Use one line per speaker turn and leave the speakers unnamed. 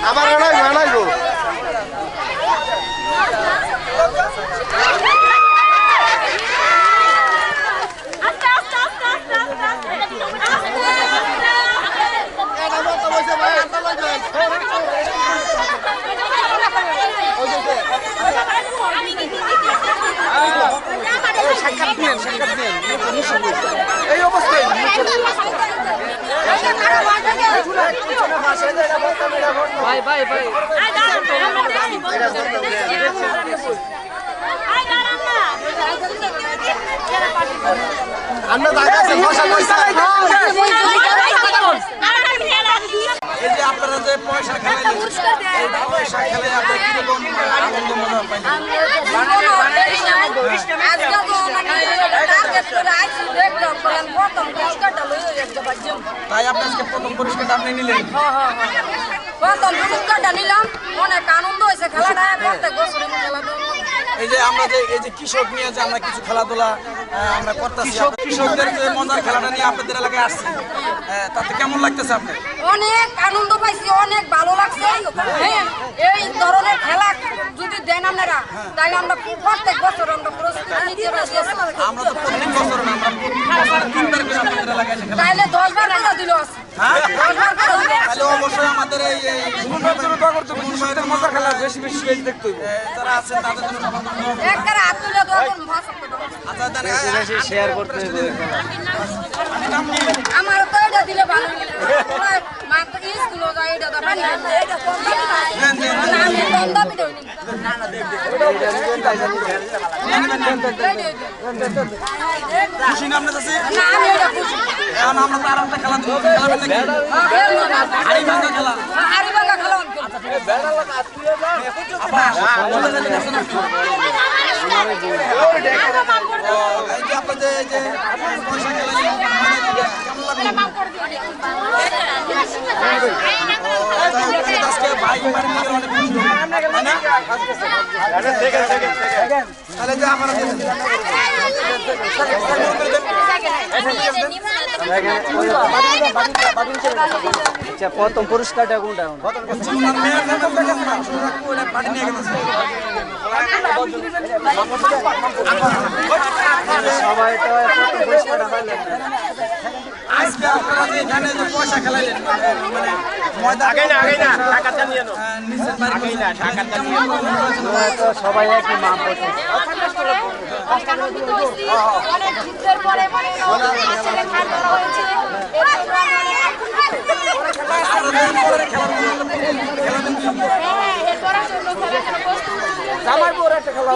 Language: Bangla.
আবার আনাইবো এই অবস্থায় ভাই ভাই ভাই আমরা দাঁড়াচ্ছি বসা পয়সা এই যে আপনারা যে পয়সা খেলেন এই পয়সা খেলে আপনারা কিরকম আনন্দ মজা পাইলেন তাই আপনি আজকে প্রথম পুরস্কারটা আপনি নিলেন
প্রথম পুরস্কারটা নিলাম অনেক আনন্দ হয়েছে খেলাটা প্রত্যেক বছর
এই যে আমরা যে এই যে কৃষক নিয়ে যে আমরা কিছু খেলাধুলা আমরা করতেছি কৃষকদের যে মজার খেলাটা নিয়ে আপনাদের এলাকায় আসছি তাতে কেমন লাগতেছে আপনার
অনেক আনন্দ পাইছি অনেক ভালো লাগছে হ্যাঁ এই ধরনের খেলা যদি দেন আপনারা তাহলে আমরা প্রত্যেক বছর আমরা পুরস্কার নিতে রাজি আছি
আমরা তো প্রত্যেক বছর না আমরা প্রতি বছর তিনবার করে আপনাদের এলাকায় এসে খেলা
তাহলে 10 বার করে দিল আছে
হ্যাঁ
10 বার করে দিল
তাহলে অবশ্যই আমাদের এই
মজার খেলা বেশি বেশি দেখতে হইব
যারা আছেন তাদের জন্য
একবার হাত তুলে দাও কোন ভাষা
আচ্ছা
বেশি শেয়ার করতে হইবে
আমার তো এটা দিলে ভালো লাগে মা তো স্কুলে যায় এটা দা পানি এটা কম আমি কম দাবি দেই না না দেখ
খুশি না আপনার কাছে
না আমি এটা খুশি
এখন আমরা তো আরেকটা খেলা খেলাবেন নাকি হাড়ি ভাঙা খেলা
হাড়ি ভাঙা খেলা
এই যে আপনাদের এই যে পয়সা খেলা আজকে ভাই তাহলে যে আমরা
আচ্ছা প্রথম পুরস্কারটা কোনটা সবাই তো প্রথম পুরস্কারটা পাইলেন
আজকে আপনারা যে এখানে যে পয়সা খেলাইলেন মানে ময়দা আগে না টাকাটা নিয়ে নাও নিচের বাড়ি আগে না টাকাটা নিয়ে
তো সবাই একই মান করছে
অনেক যুদ্ধের পরে মানে ছেলে খেলা হয়েছে
আমার বড় একটা খেলা